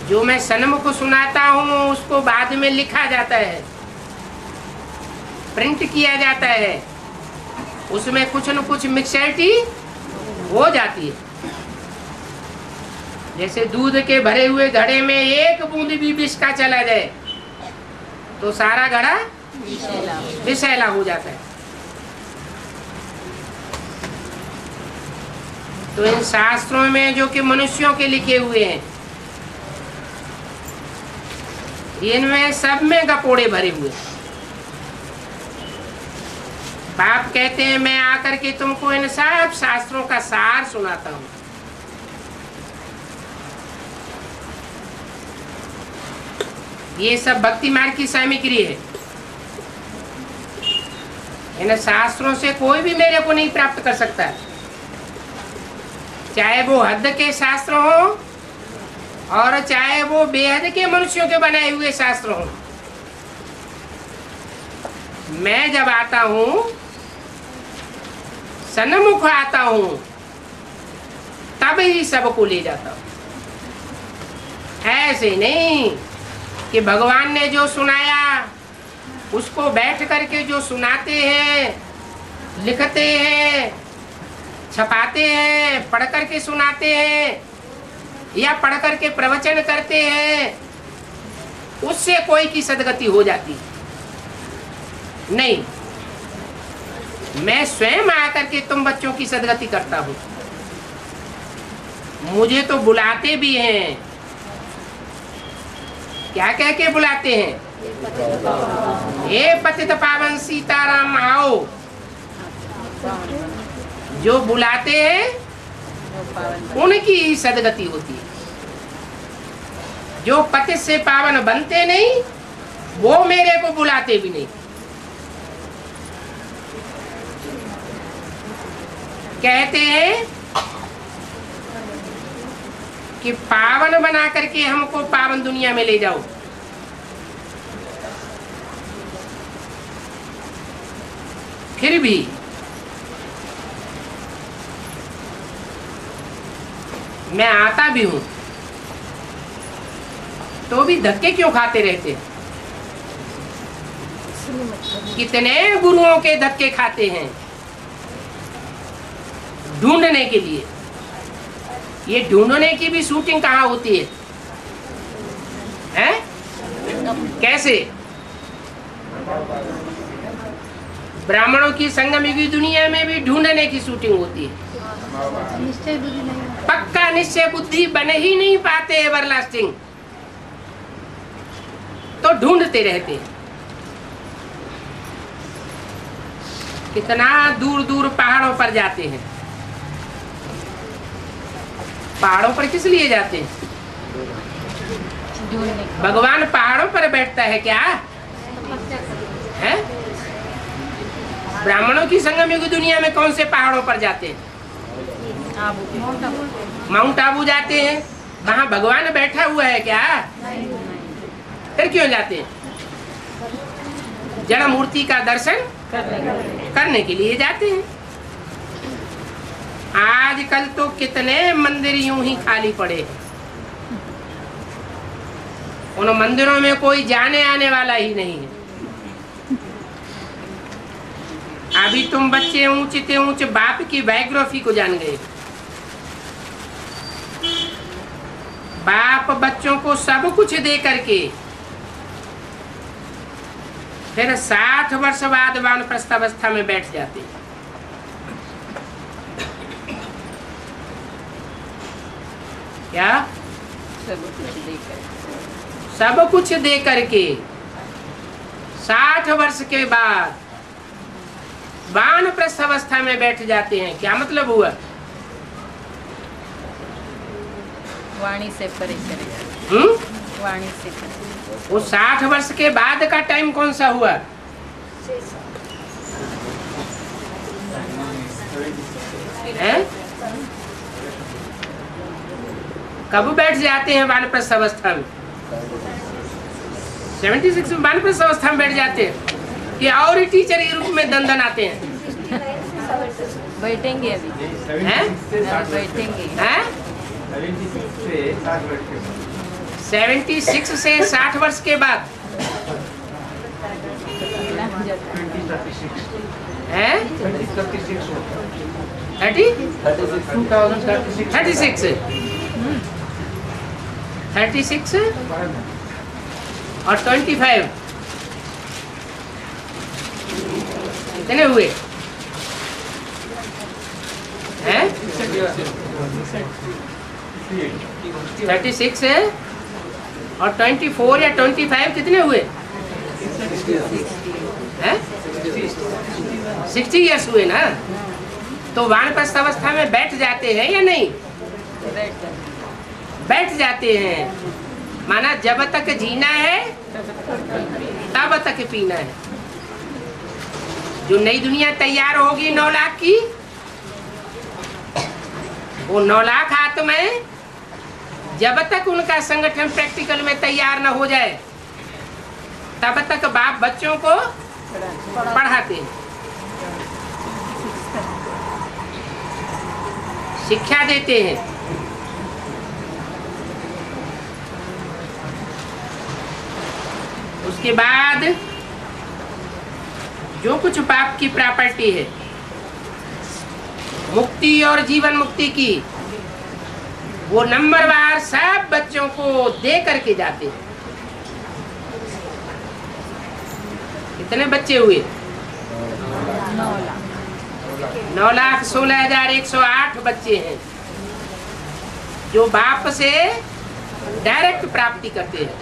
जो मैं सन्मुख सुनाता हूं उसको बाद में लिखा जाता है, प्रिंट किया जाता है, उसमें कुछ न कुछ मिक्सचरिटी हो जाती है। जैसे दूध के भरे हुए घड़े में एक बूंद भी विष का चला जाए तो सारा घड़ा विषैला हो जाता है। तो इन शास्त्रों में जो कि मनुष्यों के लिखे हुए हैं, इनमें सब में गपोड़े भरे हुए। बाप कहते हैं मैं आकर के तुमको इन सब शास्त्रों का सार सुनाता हूं। ये सब भक्ति मार्ग की सामग्री है। इन शास्त्रों से कोई भी मेरे को नहीं प्राप्त कर सकता, चाहे वो हद के शास्त्र हो और चाहे वो बेहद के मनुष्यों के बनाए हुए शास्त्र हो। मैं जब आता हूं, सन्मुख आता हूं, तब ही सबको ले जाता हूं। ऐसे नहीं कि भगवान ने जो सुनाया उसको बैठ करके जो सुनाते हैं, लिखते हैं, छपाते हैं, पढ़ करके सुनाते हैं या पढ़ करके प्रवचन करते हैं, उससे कोई की सदगति हो जाती नहीं। मैं स्वयं आकर के तुम बच्चों की सदगति करता हूं। मुझे तो बुलाते भी हैं। क्या कह के बुलाते हैं? हे पतित पावन सीताराम आओ। जो बुलाते हैं उनकी ही सदगति होती है। जो पतित से पावन बनते नहीं वो मेरे को बुलाते भी नहीं। कहते हैं कि पावन बना करके हमको पावन दुनिया में ले जाओ। फिर भी मैं आता भी हूं तो भी धक्के क्यों खाते रहते हैं? कितने गुरुओं के धक्के खाते हैं ढूंढने के लिए। ये ढूंढने की भी शूटिंग कहाँ होती है? हैं? कैसे? ब्राह्मणों की संगमयुगी दुनिया में भी ढूंढने की शूटिंग होती है। पक्का निश्चय बुद्धि बन ही नहीं पाते एवरलास्टिंग, तो ढूंढते रहते हैं। कितना दूर दूर पहाड़ों पर जाते हैं। पहाड़ों पर किस लिए जाते हैं? भगवान पहाड़ों पर बैठता है क्या है? ब्राह्मणों की संगम युग दुनिया में कौन से पहाड़ों पर जाते हैं? माउंट आबू जाते हैं। वहां भगवान बैठा हुआ है क्या? फिर क्यों जाते हैं? जड़ मूर्ति का दर्शन करने के लिए जाते हैं। आजकल तो कितने मंदिर यूं ही खाली पड़े। उन मंदिरों में कोई जाने आने वाला ही नहीं है। अभी तुम बच्चे ऊंचे ऊंचे बाप की बायोग्राफी को जान गए। बाप बच्चों को सब कुछ दे करके फिर 60 वर्ष बाद वानप्रस्थावस्था में बैठ जाते। क्या? सब कुछ दे करके 60 वर्ष के बाद वानप्रस्थावस्था में बैठ जाते हैं। क्या मतलब हुआ? वाणी से परे चले जाते। वाणी से परे। वो 60 वर्ष के बाद का टाइम कौन सा हुआ? है? कब बैठ जाते हैं वानप्रस्थावस्था में? 76 में वानप्रस्थावस्था में बैठ जाते हैं कि और टीचर के रूप में दंदन आते हैं? बैठेंगे अभी। हैं? बैठेंगे। हैं? 76 से 60 वर्ष के बाद है? 36 और 25 कितने हुए हैं? 36 है और 24 या 25 कितने हुए हैं? 60 इयर्स हुए ना। तो वानप्रस्थावस्था में बैठ जाते हैं या नहीं? बैठ जाते हैं। माना जब तक जीना है तब तक पीना है। जो नई दुनिया तैयार होगी 9 लाख की, वो 9 लाख आत्माएं जब तक उनका संगठन प्रैक्टिकल में तैयार न हो जाए तब तक बाप बच्चों को पढ़ाते हैं, शिक्षा देते हैं। उसके बाद जो कुछ बाप की प्रॉपर्टी है, मुक्ति और जीवन मुक्ति की, वो नंबरवार सब बच्चों को दे करके जाते हैं। कितने बच्चे हुए? 9,16,108 बच्चे हैं जो बाप से डायरेक्ट प्राप्ति करते हैं।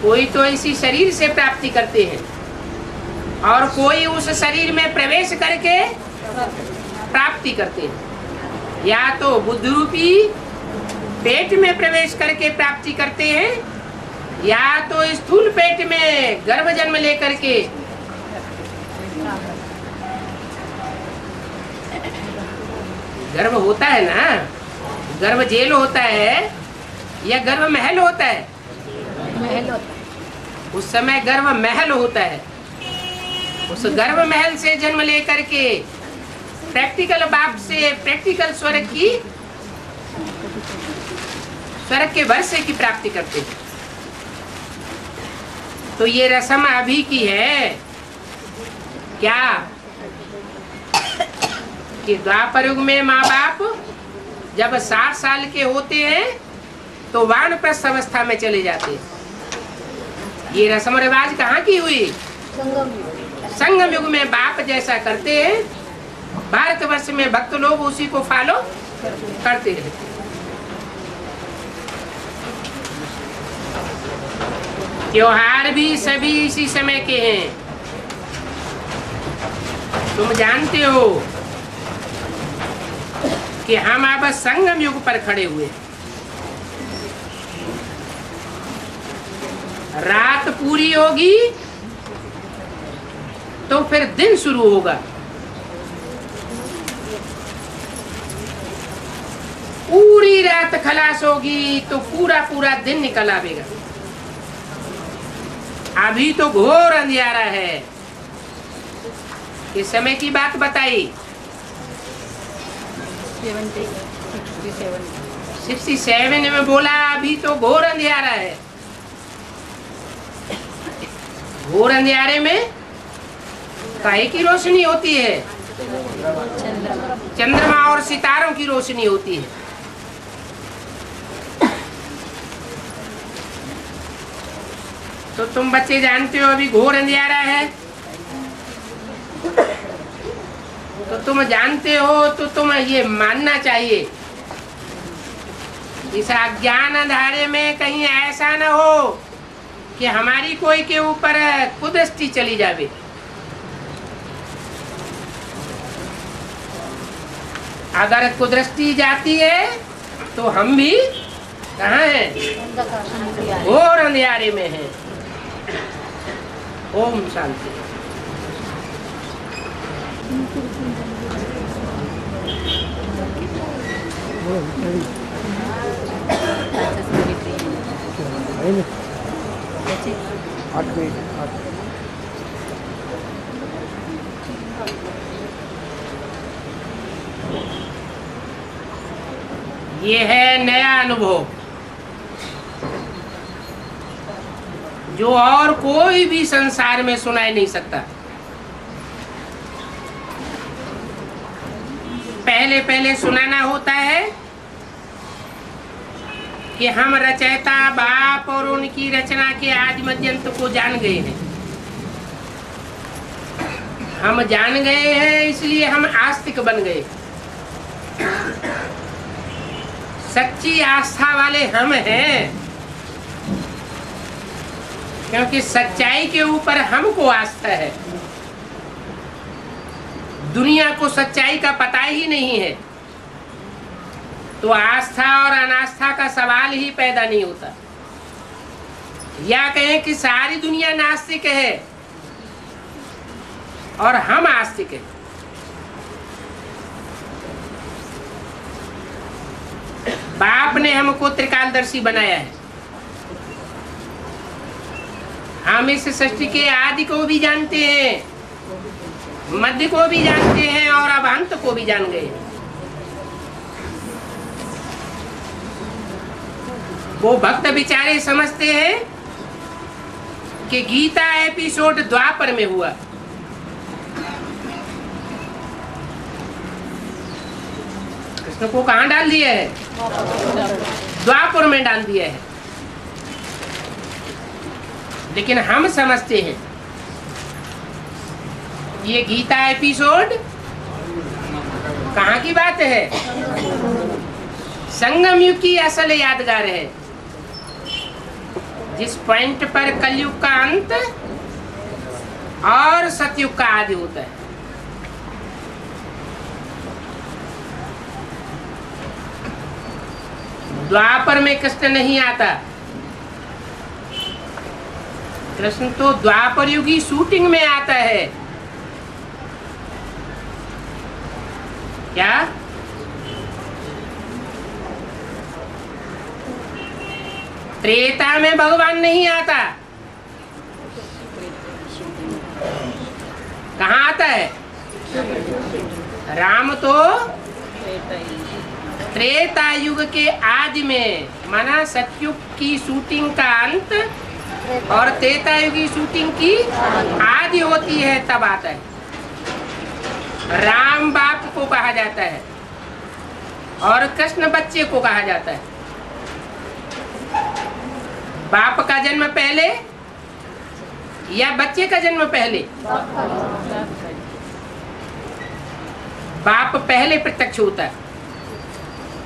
कोई तो इसी शरीर से प्राप्ति करते हैं और कोई उस शरीर में प्रवेश करके प्राप्ति करते हैं। या तो बुद्ध रूपी पेट में प्रवेश करके प्राप्ति करते हैं या तो स्थूल पेट में गर्भ जन्म लेकर के गर्भ होता है ना, गर्भ जेल होता है या गर्भ महल होता है? महल होता है। उस समय गर्भ महल होता है। उस गर्भ महल से जन्म लेकर के प्रैक्टिकल बाप से प्रैक्टिकल स्वर्ग के वर्षे की प्राप्ति करते हैं। तो ये रस्म अभी की है क्या कि द्वापर युग में माँ बाप जब 60 साल के होते हैं तो वानप्रस्थ अवस्था में चले जाते हैं। ये रस्म रिवाज कहाँ की हुई? संगम युग में बाप जैसा करते हैं, भारतवर्ष में भक्त लोग उसी को फॉलो करते रहते। त्योहार भी सभी इसी समय के हैं। तुम जानते हो कि हम अब संगम युग पर खड़े हुए। रात पूरी होगी तो फिर दिन शुरू होगा। पूरी रात खलास होगी तो पूरा पूरा दिन निकल आवेगा। अभी तो घोर अंधियारा है। इस समय की बात बताई 67 में बोला अभी तो घोर अंधियारा है। घोर अंधियारे में काहे की रोशनी होती है? चंद्रमा और सितारों की रोशनी होती है। तो तुम बच्चे जानते हो अभी घोर अंधियारा है। तो तुम जानते हो तो तुम्हें ये मानना चाहिए इस अज्ञान अंधारे में कहीं ऐसा न हो कि हमारी कोई के ऊपर कुदृष्टि चली जावे। अगर कुदृष्टि जाती है तो हम भी कहाँ हैं? घोर अंधियारे में हैं। ओम शांति। ये है नया अनुभव जो और कोई भी संसार में सुनाई नहीं सकता। पहले पहले सुनाना होता है कि हम रचयिता बाप और उनकी रचना के आदि मध्यंत को जान गए हैं। हम जान गए हैं इसलिए हम आस्तिक बन गए। सच्ची आस्था वाले हम हैं क्योंकि सच्चाई के ऊपर हमको आस्था है। दुनिया को सच्चाई का पता ही नहीं है तो आस्था और अनास्था का सवाल ही पैदा नहीं होता। या कहें कि सारी दुनिया नास्तिक है और हम आस्तिक हैं। बाप ने हमको त्रिकालदर्शी बनाया है। हम इस सृष्टि के आदि को भी जानते हैं, मध्य को भी जानते हैं और अब अंत को भी जान गए। वो भक्त बेचारे समझते हैं कि गीता एपिसोड द्वापर में हुआ। कृष्ण को कहाँ डाल दिया है? द्वापर में डाल दिया है। लेकिन हम समझते हैं ये गीता एपिसोड कहाँ की बात है? संगम युग की असल यादगार है, जिस पॉइंट पर कलयुग का अंत और सतयुग का आदि होता है। द्वापर में कृष्ण नहीं आता। कृष्ण तो द्वापर युग की शूटिंग में आता है। क्या? त्रेता में भगवान नहीं आता। कहाँ आता है? राम तो त्रेता युग के आदि में, माना सतयुग की शूटिंग का अंत और त्रेता युग की शूटिंग की आदि होती है, तब आता है। राम बाप को कहा जाता है और कृष्ण बच्चे को कहा जाता है। बाप का जन्म पहले या बच्चे का जन्म पहले? बाप पहले प्रत्यक्ष होता है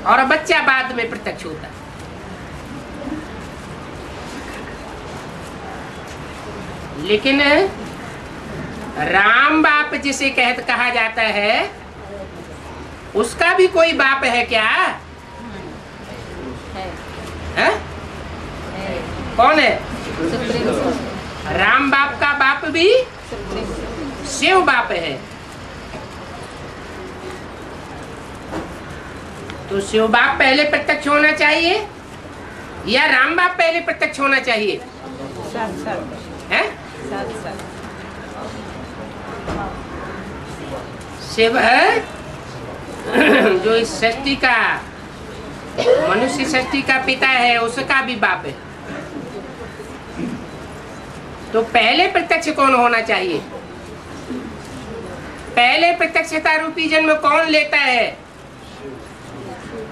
और बच्चा बाद में प्रत्यक्ष होता है। लेकिन राम बाप जिसे कहा जाता है, उसका भी कोई बाप है क्या? है? कौन है? राम बाप का बाप भी शिव बाप है। तो शिव बाप पहले प्रत्यक्ष होना चाहिए या राम बाप पहले प्रत्यक्ष होना चाहिए? है? शिव है जो इस सृष्टि का, मनुष्य सृष्टि का पिता है, उसका भी बाप है। तो पहले प्रत्यक्ष कौन होना चाहिए? पहले प्रत्यक्षता रूपी जन्म कौन लेता है?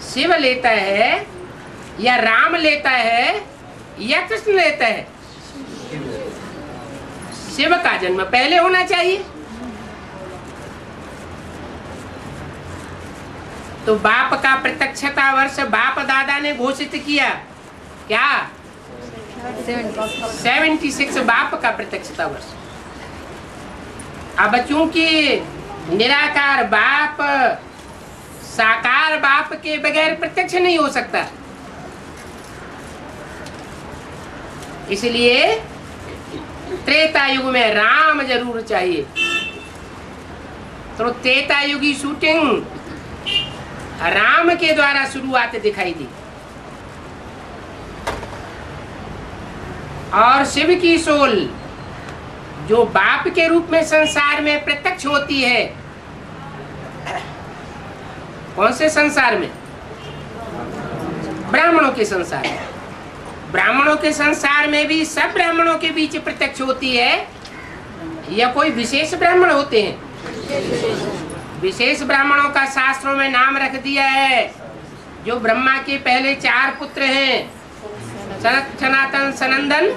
शिव लेता है या राम लेता है या कृष्ण लेता है? शिव का जन्म पहले होना चाहिए। तो बाप का प्रत्यक्षता वर्ष बाप दादा ने घोषित किया क्या? 76 बाप का प्रत्यक्षता वर्ष। अब चूंकि निराकार बाप साकार बाप के बगैर प्रत्यक्ष नहीं हो सकता, इसलिए त्रेता युग में राम जरूर चाहिए। तो त्रेता युगी शूटिंग राम के द्वारा शुरुआत दिखाई दी और शिव की सोल जो बाप के रूप में संसार में प्रत्यक्ष होती है। कौन से संसार में? ब्राह्मणों के संसार में। ब्राह्मणों के संसार में भी सब ब्राह्मणों के बीच प्रत्यक्ष होती है या कोई विशेष ब्राह्मण होते हैं? विशेष ब्राह्मणों का शास्त्रों में नाम रख दिया है, जो ब्रह्मा के पहले 4 पुत्र हैं, सनत, सनातन, सनंदन,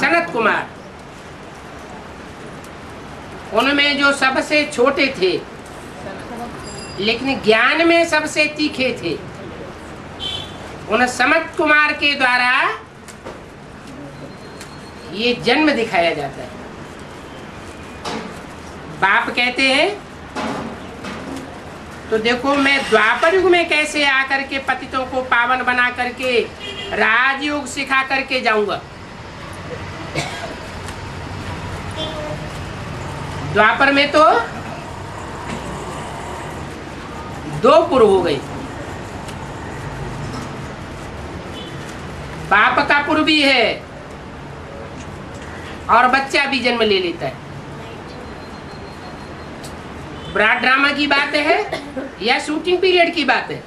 सनत कुमार। उनमें जो सबसे छोटे थे लेकिन ज्ञान में सबसे तीखे थे, उन सनत कुमार के द्वारा ये जन्म दिखाया जाता है। बाप कहते हैं तो देखो, मैं द्वापर युग में कैसे आकर के पतितों को पावन बना करके राजयोग सिखा करके जाऊंगा। द्वापर में तो 2 पुर हो गई। बाप का पुर भी है और बच्चा भी जन्म ले लेता है। ब्रॉड ड्रामा की बात है या शूटिंग पीरियड की बात है?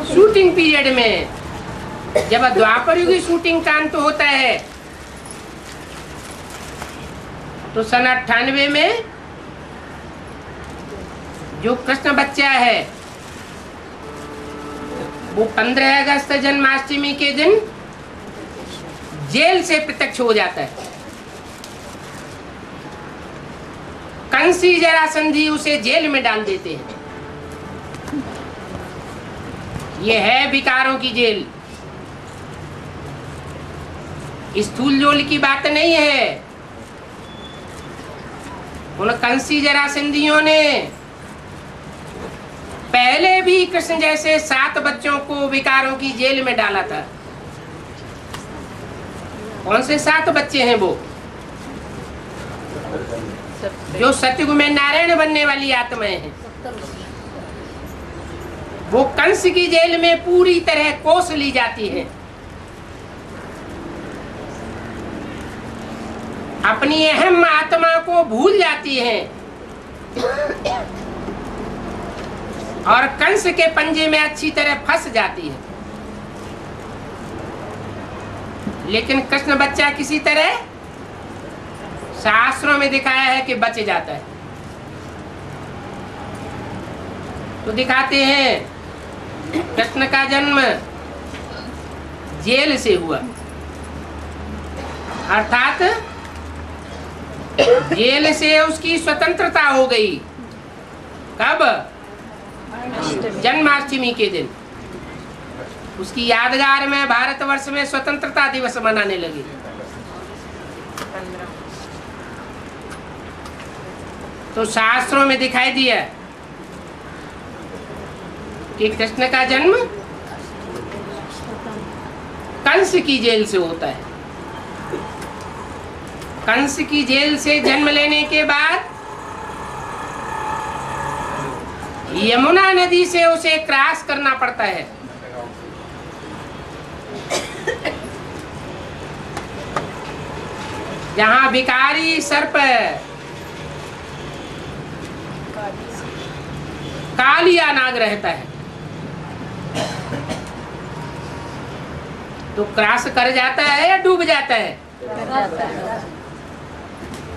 शूटिंग पीरियड में जब द्वापर युग की शूटिंग का अंत होता है तो सन 98 में जो कृष्ण बच्चा है वो 15 अगस्त जन्माष्टमी के दिन जेल से प्रत्यक्ष हो जाता है। कंसी जरासंधी उसे जेल में डाल देते हैं। ये है विकारों की जेल, स्थूल जोल की बात नहीं है। उन कंसी जरासंधियों ने पहले भी कृष्ण जैसे 7 बच्चों को विकारों की जेल में डाला था। कौन से 7 बच्चे हैं वो? जो सतयुग में नारायण बनने वाली आत्माएं हैं। वो कंस की जेल में पूरी तरह कोस ली जाती है। अपनी अहम आत्मा को भूल जाती हैं और कंस के पंजे में अच्छी तरह फंस जाती है। लेकिन कृष्ण बच्चा किसी तरह शास्त्रों में दिखाया है कि बच जाता है। तो दिखाते हैं कृष्ण का जन्म जेल से हुआ, अर्थात जेल से उसकी स्वतंत्रता हो गई। कब? जन्माष्टमी के दिन। उसकी यादगार में भारतवर्ष में स्वतंत्रता दिवस मनाने लगे। 15। तो शास्त्रों में दिखाई दिया कि कृष्ण का जन्म कंस की जेल से होता है। कंस की जेल से जन्म लेने के बाद यमुना नदी से उसे क्रॉस करना पड़ता है। जहां भिखारी सर्प कालिया नाग रहता है, तो क्रॉस कर जाता है या डूब जाता है?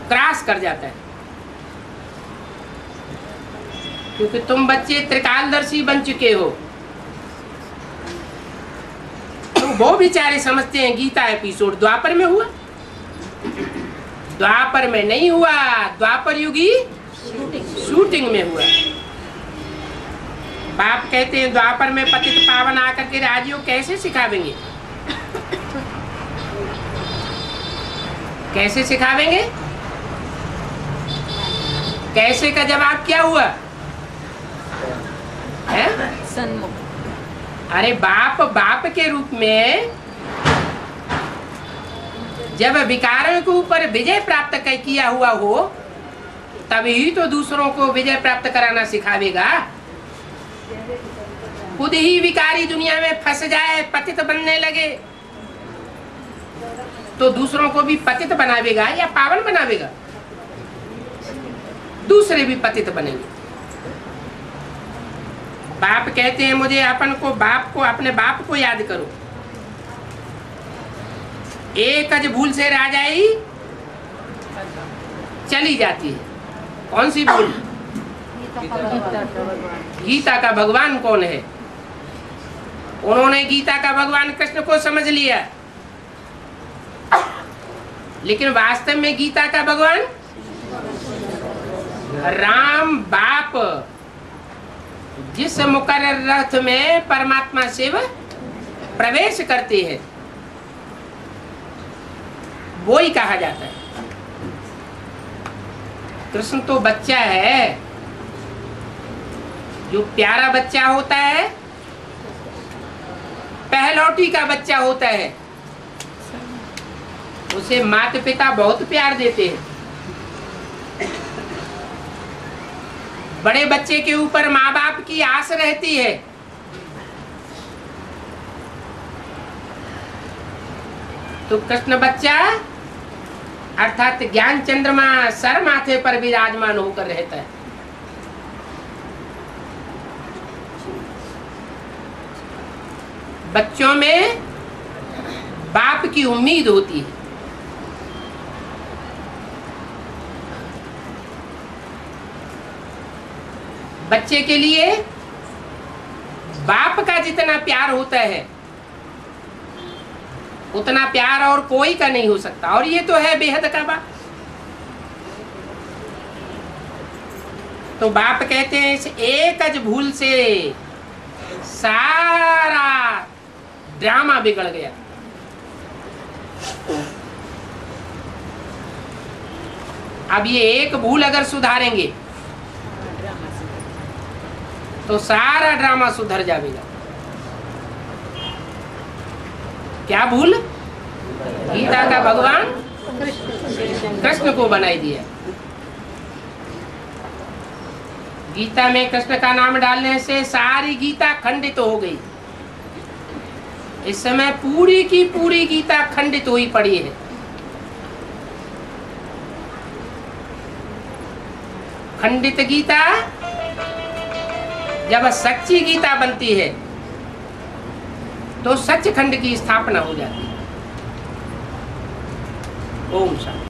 क्रॉस कर जाता है, क्योंकि तुम बच्चे त्रिकालदर्शी बन चुके हो। तो वो बेचारे समझते हैं गीता एपिसोड द्वापर में हुआ। द्वापर में नहीं हुआ, द्वापर युगी शूटिंग में हुआ। बाप कहते हैं द्वापर में पतित पावन आकर के राजियों कैसे सिखावेंगे? कैसे सिखावेंगे? कैसे का जवाब क्या हुआ है? सन्मुख। अरे बाप बाप के रूप में जब विकारों के ऊपर विजय प्राप्त किया हुआ हो, तभी तो दूसरों को विजय प्राप्त कराना सिखावेगा। खुद ही विकारी दुनिया में फंस जाए, पतित बनने लगे, तो दूसरों को भी पतित बनावेगा या पावन बनावेगा? दूसरे भी पतित बनेंगे। बाप कहते हैं मुझे अपने बाप को याद करो। एक अज भूल से राजाई चली जाती है। कौन सी भूल? गीता का भगवान कौन है? उन्होंने गीता का भगवान कृष्ण को समझ लिया, लेकिन वास्तव में गीता का भगवान राम बाप जिस मुकर्रर रथ में परमात्मा शिव प्रवेश करते हैं, वो ही कहा जाता है। कृष्ण तो बच्चा है, जो प्यारा बच्चा होता है, पहलौटी का बच्चा होता है, उसे माता पिता बहुत प्यार देते हैं। बड़े बच्चे के ऊपर माँ बाप की आस रहती है। तो कृष्ण बच्चा अर्थात ज्ञान चंद्रमा सर माथे पर विराजमान होकर रहता है। बच्चों में बाप की उम्मीद होती है। बच्चे के लिए बाप का जितना प्यार होता है, उतना प्यार और कोई का नहीं हो सकता। और ये तो है बेहद का बाप। तो बाप कहते हैं इस एक अज भूल से सारा ड्रामा बिगड़ गया। अब ये एक भूल अगर सुधारेंगे तो सारा ड्रामा सुधर जाएगा। क्या भूल? गीता का भगवान कृष्ण को बनाई दिया। गीता में कृष्ण का नाम डालने से सारी गीता खंडित हो गई। इस समय पूरी की पूरी गीता खंडित हुई पड़ी है। खंडित गीता जब सच्ची गीता बनती है तो सचखंड की स्थापना हो जाती है। ओम शांति।